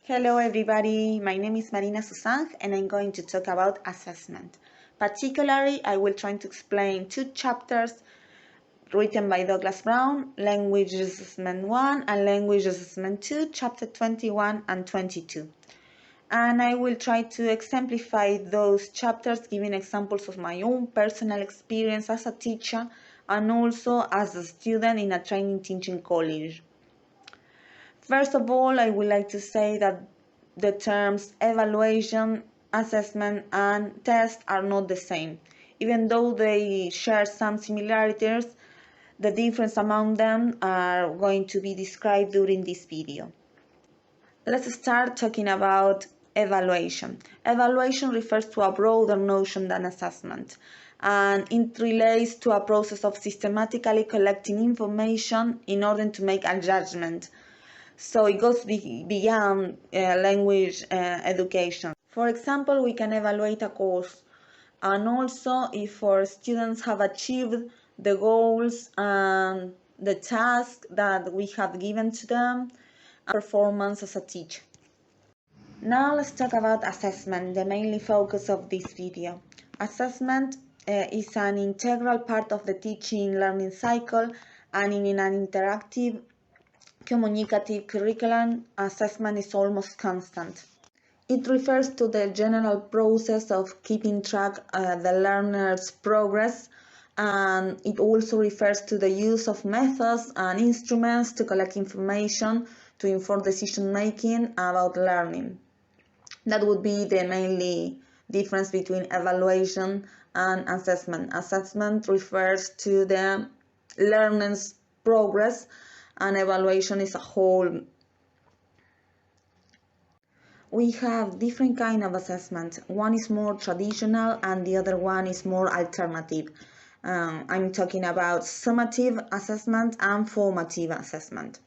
Hello everybody, my name is Marina Susange and I'm going to talk about assessment. Particularly, I will try to explain two chapters written by Douglas Brown, Language Assessment 1 and Language Assessment 2, chapter 21 and 22. And I will try to exemplify those chapters giving examples of my own personal experience as a teacher and also as a student in a training teaching college. First of all, I would like to say that the terms evaluation, assessment, and test are not the same. Even though they share some similarities, the difference among them are going to be described during this video. Let's start talking about evaluation. Evaluation refers to a broader notion than assessment, and it relates to a process of systematically collecting information in order to make a judgment. So it goes beyond language education. For example, we can evaluate a course and also if our students have achieved the goals and the task that we have given to them, and performance as a teacher. Now let's talk about assessment, the main focus of this video. Assessment is an integral part of the teaching learning cycle, and in an interactive communicative curriculum, assessment is almost constant. It refers to the general process of keeping track of the learner's progress, and it also refers to the use of methods and instruments to collect information to inform decision making about learning. That would be the mainly difference between evaluation and assessment. Assessment refers to the learner's progress, and evaluation is a whole. We have different kind of assessment. One is more traditional and the other one is more alternative. I'm talking about summative assessment and formative assessment.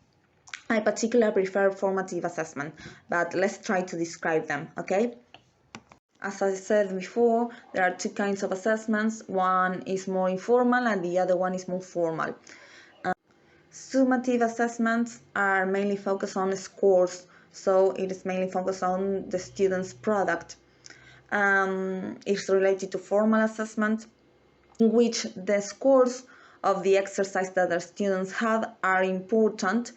I particularly prefer formative assessment, but let's try to describe them, okay? As I said before, there are two kinds of assessments. One is more informal and the other one is more formal. Summative assessments are mainly focused on scores, so it is mainly focused on the student's product. It's related to formal assessment, in which the scores of the exercise that the students have are important.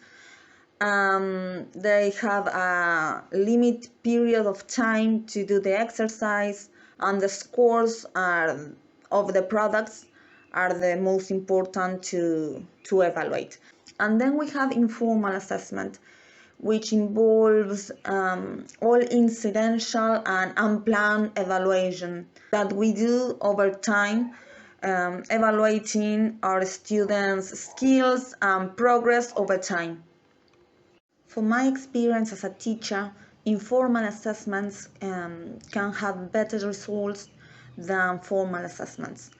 They have a limit period of time to do the exercise, and the scores of the products are the most important to evaluate. And then we have informal assessment, which involves all incidental and unplanned evaluation that we do over time, evaluating our students' skills and progress over time. From my experience as a teacher, informal assessments can have better results than formal assessments,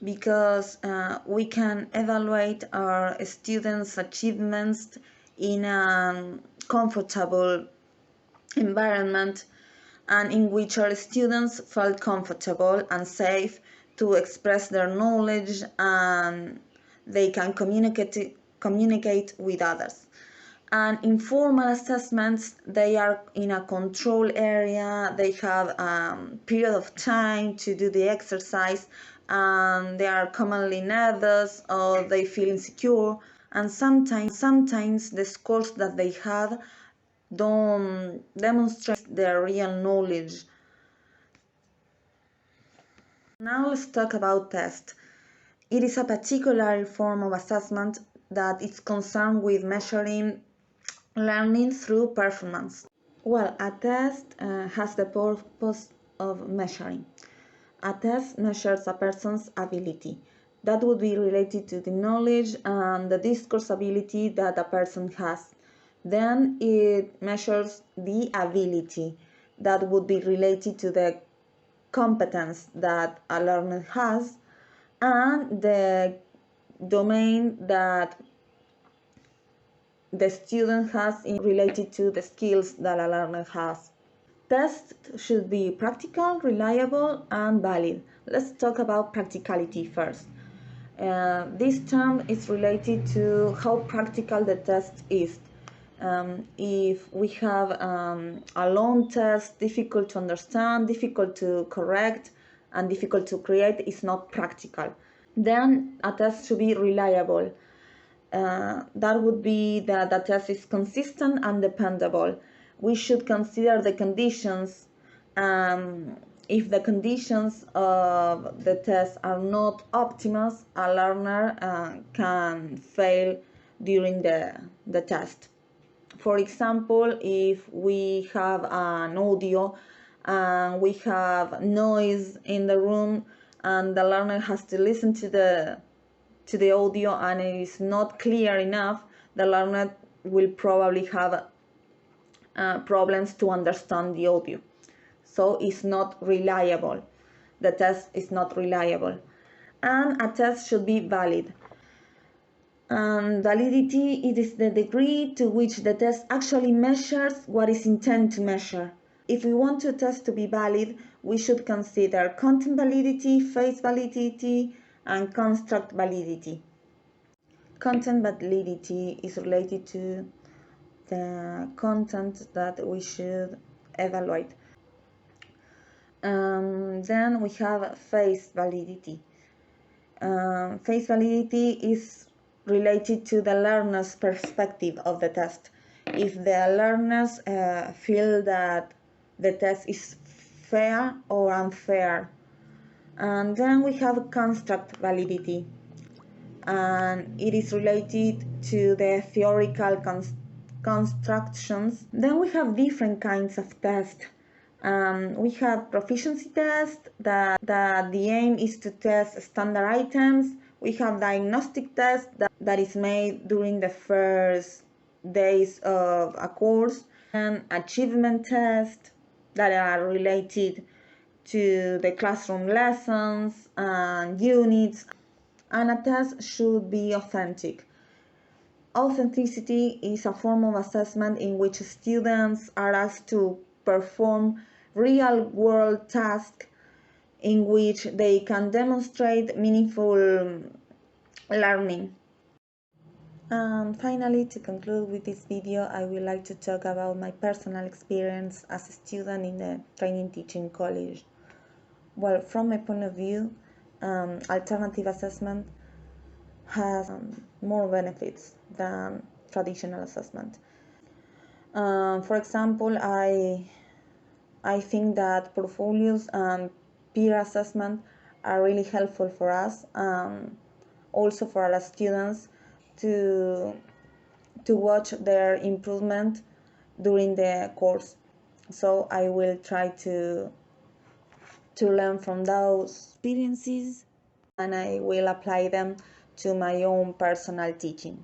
because we can evaluate our students' achievements in a comfortable environment, and in which our students felt comfortable and safe to express their knowledge, and they can communicate with others. And informal assessments, they are in a control area, they have a period of time to do the exercise, and they are commonly nervous or they feel insecure, and sometimes the scores that they have don't demonstrate their real knowledge. Now let's talk about test. It is a particular form of assessment that is concerned with measuring learning through performance. Well, a test has the purpose of measuring. A test measures a person's ability. That would be related to the knowledge and the discourse ability that a person has. Then it measures the ability. That would be related to the competence that a learner has and the domain that the student has related to the skills that a learner has. Tests should be practical, reliable, and valid. Let's talk about practicality first. This term is related to how practical the test is. If we have a long test, difficult to understand, difficult to correct, and difficult to create, it's not practical. Then a test should be reliable. That would be that the test is consistent and dependable. We should consider the conditions. If the conditions of the test are not optimal, a learner can fail during the test. For example, if we have an audio and we have noise in the room and the learner has to listen to the audio and it is not clear enough, the learner will probably have problems to understand the audio. So it's not reliable. The test is not reliable. And a test should be valid. And validity is the degree to which the test actually measures what is intended to measure. If we want a test to be valid, we should consider content validity, phase validity, and construct validity. Content validity is related to the content that we should evaluate. Then we have phase validity. Phase validity is related to the learner's perspective of the test. If the learners feel that the test is fair or unfair. And then we have construct validity, and it is related to the theoretical constructions. Then we have different kinds of tests. We have proficiency tests that the aim is to test standard items. We have diagnostic tests that is made during the first days of a course, and achievement tests that are related to the classroom lessons and units. And a test should be authentic. Authenticity is a form of assessment in which students are asked to perform real-world tasks in which they can demonstrate meaningful learning. And finally, to conclude with this video, I would like to talk about my personal experience as a student in the training teaching college. Well, from my point of view, alternative assessment has more benefits than traditional assessment. For example, I think that portfolios and peer assessment are really helpful for us, also for our students to watch their improvement during the course. So I will try to learn from those experiences, and I will apply them to my own personal teaching.